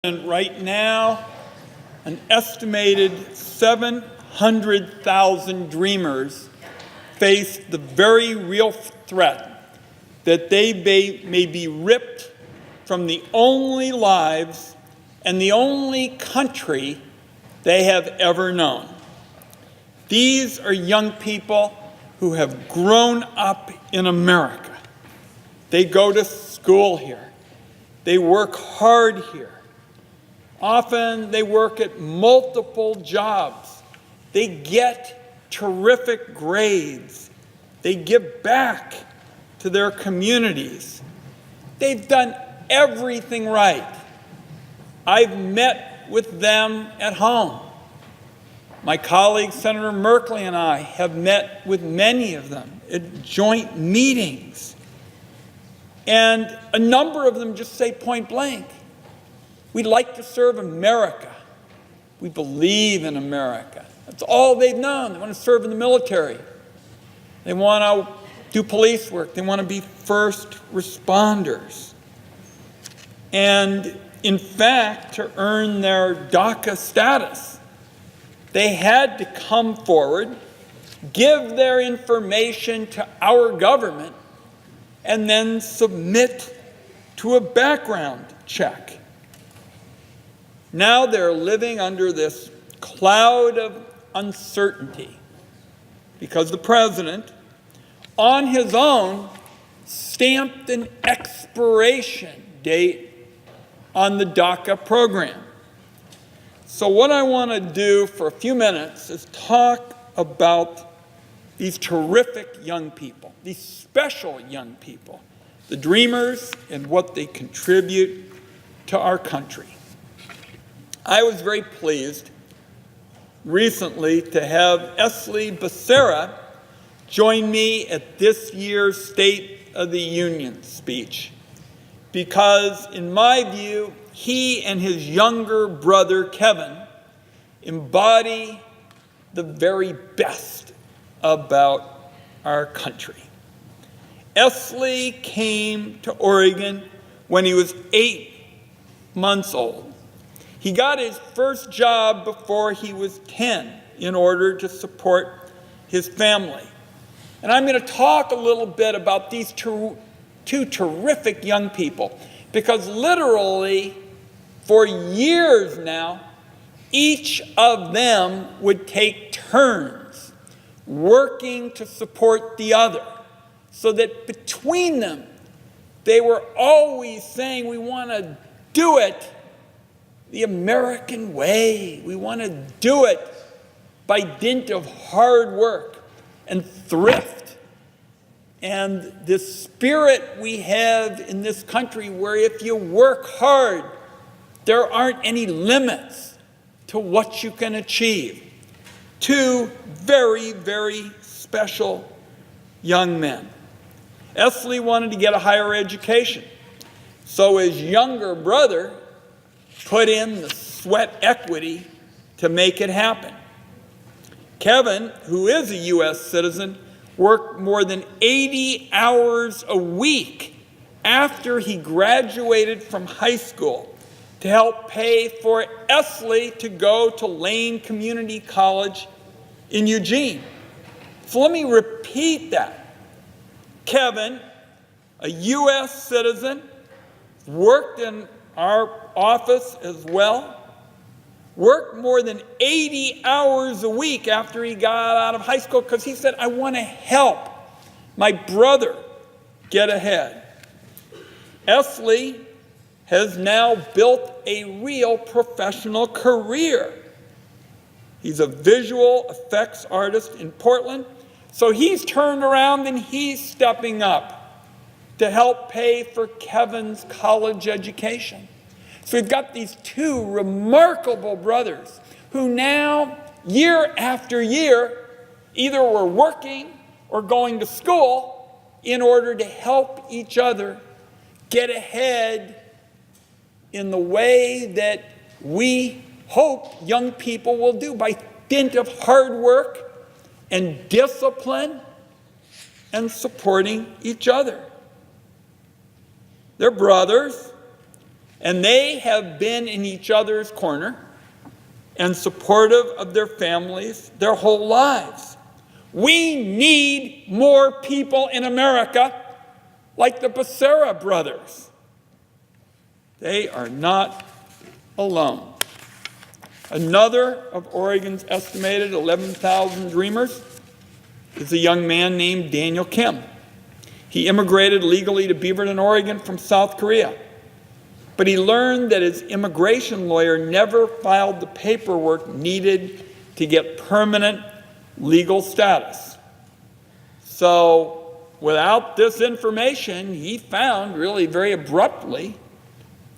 And right now, an estimated 700,000 dreamers face the very real threat that they may be ripped from the only lives and the only country they have ever known. These are young people who have grown up in America. They go to school here. They work hard here. Often they work at multiple jobs. They get terrific grades. They give back to their communities. They've done everything right. I've met with them at home. My colleague, Senator Merkley, and I have met with many of them at joint meetings. And a number of them just say point blank, we'd like to serve America. We believe in America. That's all they've known. They want to serve in the military. They want to do police work. They want to be first responders. And in fact, to earn their DACA status, they had to come forward, give their information to our government, and then submit to a background check. Now they're living under this cloud of uncertainty because the president, on his own, stamped an expiration date on the DACA program. So what I want to do for a few minutes is talk about these terrific young people, these special young people, the dreamers, and what they contribute to our country. I was very pleased recently to have Esley Becerra join me at this year's State of the Union speech because, in my view, he and his younger brother, Kevin, embody the very best about our country. Esley came to Oregon when he was 8 months old. He got his first job before he was 10 in order to support his family. And I'm going to talk a little bit about these two terrific young people because literally for years now, each of them would take turns working to support the other so that between them, they were always saying, we want to do it the American way. We want to do it by dint of hard work and thrift. And this spirit we have in this country where if you work hard, there aren't any limits to what you can achieve. Two very, very special young men. Esley wanted to get a higher education, so his younger brother put in the sweat equity to make it happen. Kevin, who is a U.S. citizen, worked more than 80 hours a week after he graduated from high school to help pay for Esley to go to Lane Community College in Eugene. So let me repeat that. Kevin, a U.S. citizen, worked in our office as well, worked more than 80 hours a week after he got out of high school because he said, I want to help my brother get ahead. Esley has now built a real professional career. He's a visual effects artist in Portland, so he's turned around and he's stepping up to help pay for Kevin's college education. So we've got these two remarkable brothers who now, year after year, either were working or going to school in order to help each other get ahead in the way that we hope young people will do by dint of hard work and discipline and supporting each other. They're brothers. And they have been in each other's corner and supportive of their families their whole lives. We need more people in America like the Becerra brothers. They are not alone. Another of Oregon's estimated 11,000 dreamers is a young man named Daniel Kim. He immigrated legally to Beaverton, Oregon from South Korea. But he learned that his immigration lawyer never filed the paperwork needed to get permanent legal status. So without this information, he found really very abruptly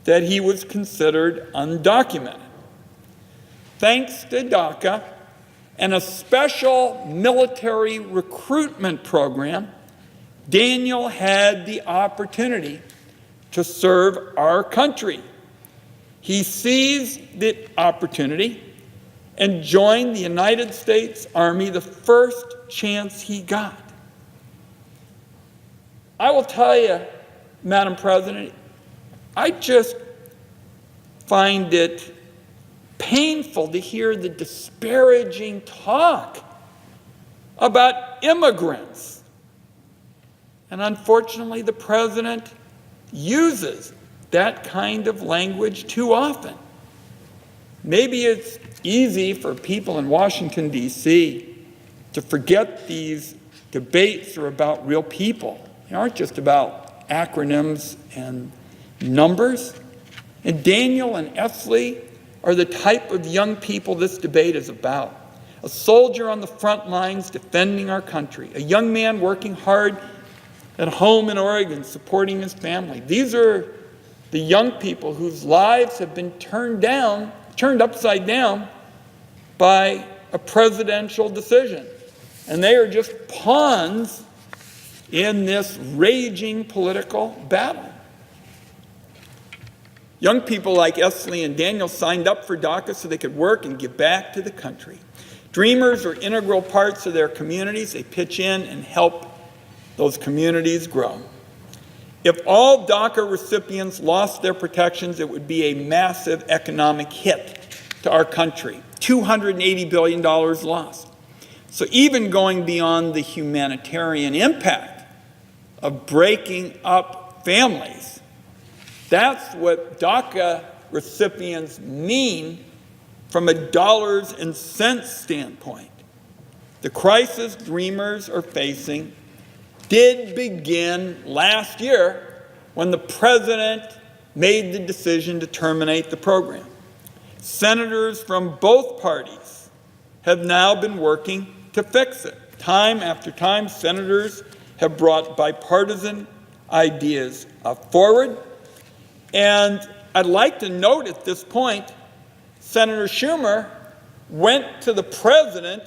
that he was considered undocumented. Thanks to DACA and a special military recruitment program, Daniel had the opportunity to serve our country. He seized the opportunity and joined the United States Army the first chance he got. I will tell you, Madam President, I just find it painful to hear the disparaging talk about immigrants. And unfortunately, the president uses that kind of language too often. Maybe it's easy for people in Washington, D.C. to forget these debates are about real people. They aren't just about acronyms and numbers. And Daniel and Esley are the type of young people this debate is about. A soldier on the front lines defending our country, a young man working hard at home in Oregon supporting his family. These are the young people whose lives have been turned upside down by a presidential decision. And they are just pawns in this raging political battle. Young people like Esley and Daniel signed up for DACA so they could work and give back to the country. Dreamers are integral parts of their communities. They pitch in and help those communities grow. If all DACA recipients lost their protections, it would be a massive economic hit to our country. $280 billion lost. So even going beyond the humanitarian impact of breaking up families, that's what DACA recipients mean from a dollars and cents standpoint. The crisis dreamers are facing did begin last year when the president made the decision to terminate the program. Senators from both parties have now been working to fix it. Time after time, senators have brought bipartisan ideas forward. And I'd like to note at this point, Senator Schumer went to the president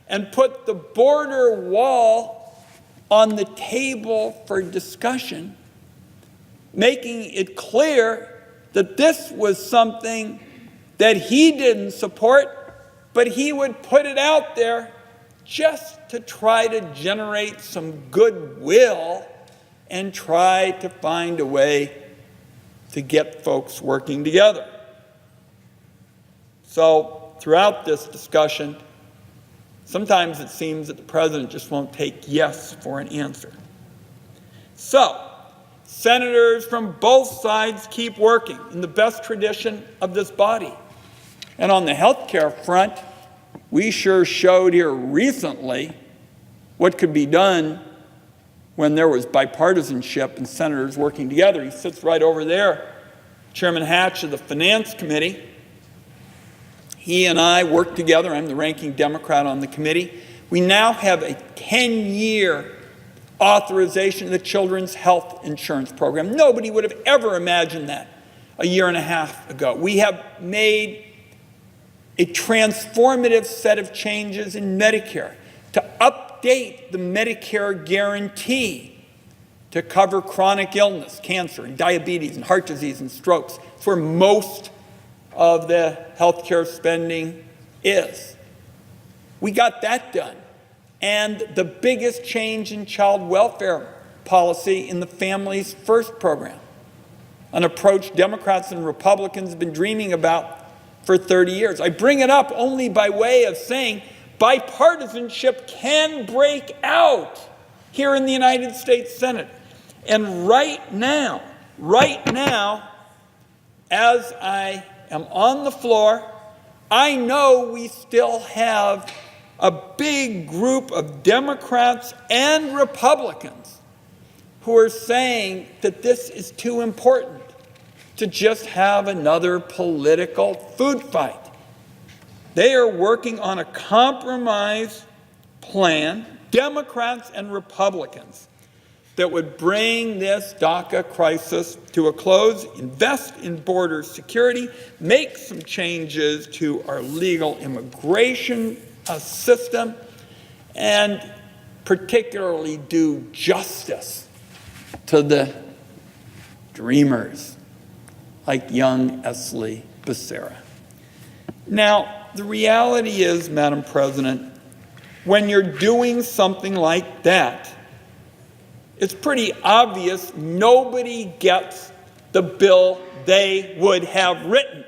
and put the border wall on the table for discussion, making it clear that this was something that he didn't support, but he would put it out there just to try to generate some goodwill and try to find a way to get folks working together. So throughout this discussion, sometimes it seems that the president just won't take yes for an answer. So, senators from both sides keep working in the best tradition of this body. And on the health care front, we sure showed here recently what could be done when there was bipartisanship and senators working together. He sits right over there, Chairman Hatch of the Finance Committee. He and I worked together. I'm the ranking Democrat on the committee. We now have a 10-year authorization of the Children's Health Insurance Program. Nobody would have ever imagined that a year and a half ago. We have made a transformative set of changes in Medicare to update the Medicare guarantee to cover chronic illness, cancer, and diabetes, and heart disease, and strokes. It's where most of the healthcare spending is. We got that done. And the biggest change in child welfare policy in the Families First program. an approach Democrats and Republicans have been dreaming about for 30 years. I bring it up only by way of saying bipartisanship can break out here in the United States Senate. And right now, as I am on the floor, I know we still have a big group of Democrats and Republicans who are saying that this is too important to just have another political food fight. They are working on a compromise plan, Democrats and Republicans, that would bring this DACA crisis to a close, invest in border security, make some changes to our legal immigration system, and particularly do justice to the dreamers like young Esley Becerra. Now, the reality is, Madam President, when you're doing something like that, it's pretty obvious nobody gets the bill they would have written.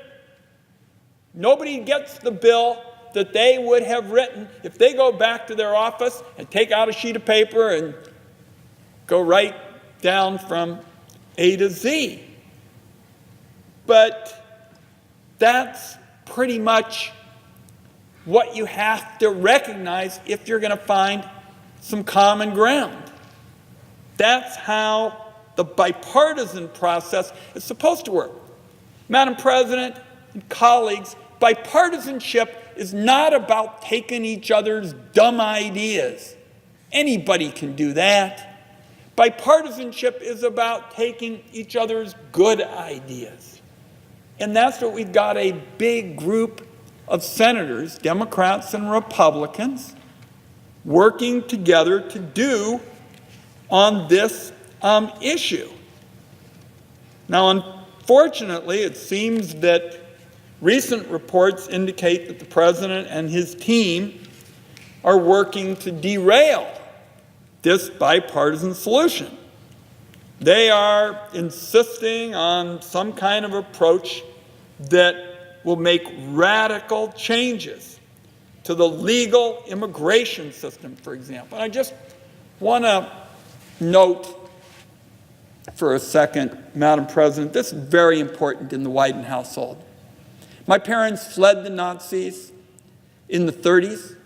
Nobody gets the bill that they would have written if they go back to their office and take out a sheet of paper and go right down from A to Z. But that's pretty much what you have to recognize if you're going to find some common ground. That's how the bipartisan process is supposed to work. Madam President and colleagues, bipartisanship is not about taking each other's dumb ideas. Anybody can do that. Bipartisanship is about taking each other's good ideas. And that's what we've got a big group of senators, Democrats and Republicans, working together to do on this issue. Now, unfortunately, it seems that recent reports indicate that the president and his team are working to derail this bipartisan solution. They are insisting on some kind of approach that will make radical changes to the legal immigration system, for example. And I just want to note for a second, Madam President, this is very important in the Wyden household. My parents fled the Nazis in the 30s.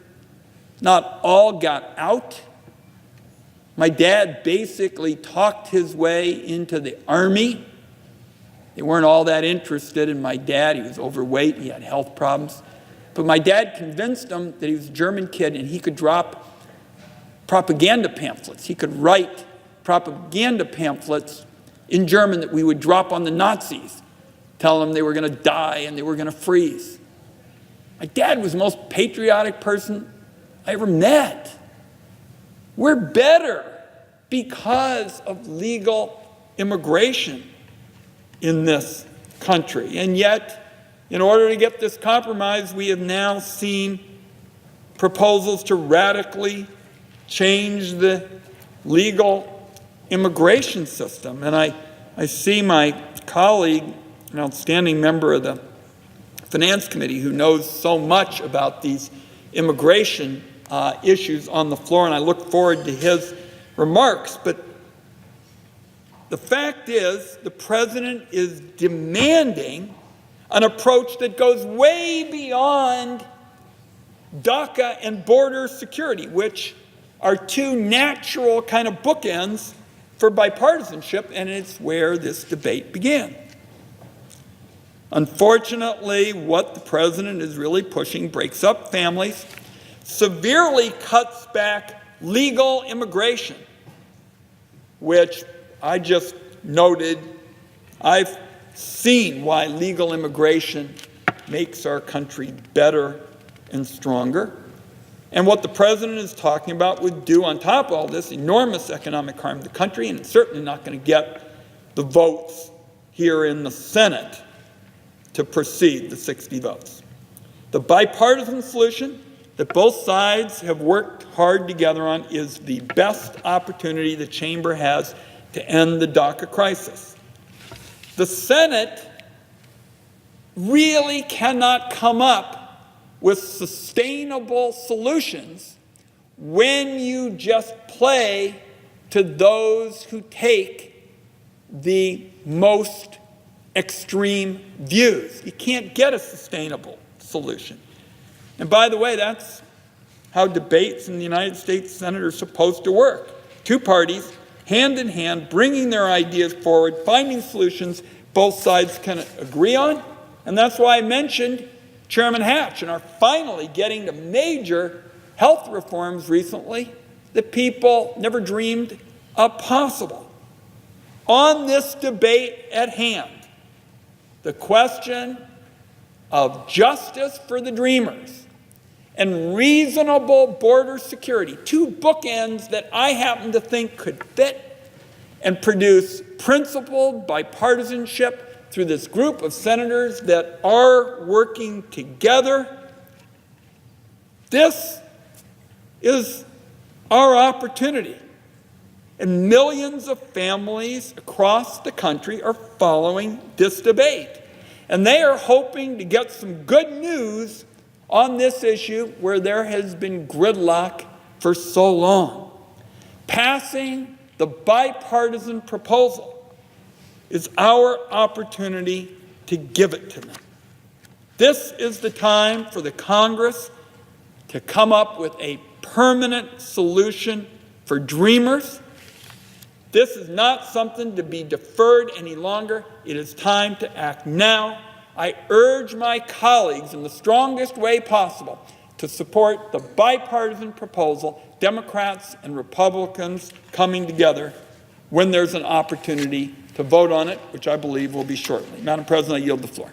Not all got out. My dad basically talked his way into the Army. They weren't all that interested in my dad. He was overweight. He had health problems. But my dad convinced them that he was a German kid and he could drop propaganda pamphlets. He could write propaganda pamphlets in German that we would drop on the Nazis, tell them they were going to die and they were going to freeze. My dad was the most patriotic person I ever met. We're better because of legal immigration in this country. And yet, in order to get this compromise, we have now seen proposals to radically change the legal immigration system. And I see my colleague, an outstanding member of the Finance Committee who knows so much about these immigration issues on the floor, and I look forward to his remarks. But the fact is, the president is demanding an approach that goes way beyond DACA and border security, which are two natural kind of bookends for bipartisanship, and it's where this debate began. Unfortunately, what the president is really pushing breaks up families, severely cuts back legal immigration, which I just noted. I've seen why legal immigration makes our country better and stronger. And what the president is talking about would do, on top of all this, enormous economic harm to the country, and it's certainly not going to get the votes here in the Senate to proceed, the 60 votes. The bipartisan solution that both sides have worked hard together on is the best opportunity the chamber has to end the DACA crisis. The Senate really cannot come up with sustainable solutions when you just play to those who take the most extreme views. You can't get a sustainable solution. And by the way, that's how debates in the United States Senate are supposed to work. Two parties, hand in hand, bringing their ideas forward, finding solutions both sides can agree on. And that's why I mentioned Chairman Hatch and are finally getting to major health reforms recently that people never dreamed of possible. On this debate at hand, the question of justice for the dreamers and reasonable border security, two bookends that I happen to think could fit and produce principled bipartisanship through this group of senators that are working together. This is our opportunity. And millions of families across the country are following this debate. And they are hoping to get some good news on this issue where there has been gridlock for so long. Passing the bipartisan proposal is our opportunity to give it to them. This is the time for the Congress to come up with a permanent solution for dreamers. This is not something to be deferred any longer. It is time to act now. I urge my colleagues in the strongest way possible to support the bipartisan proposal, Democrats and Republicans coming together when there's an opportunity to vote on it, which I believe will be shortly. Madam President, I yield the floor.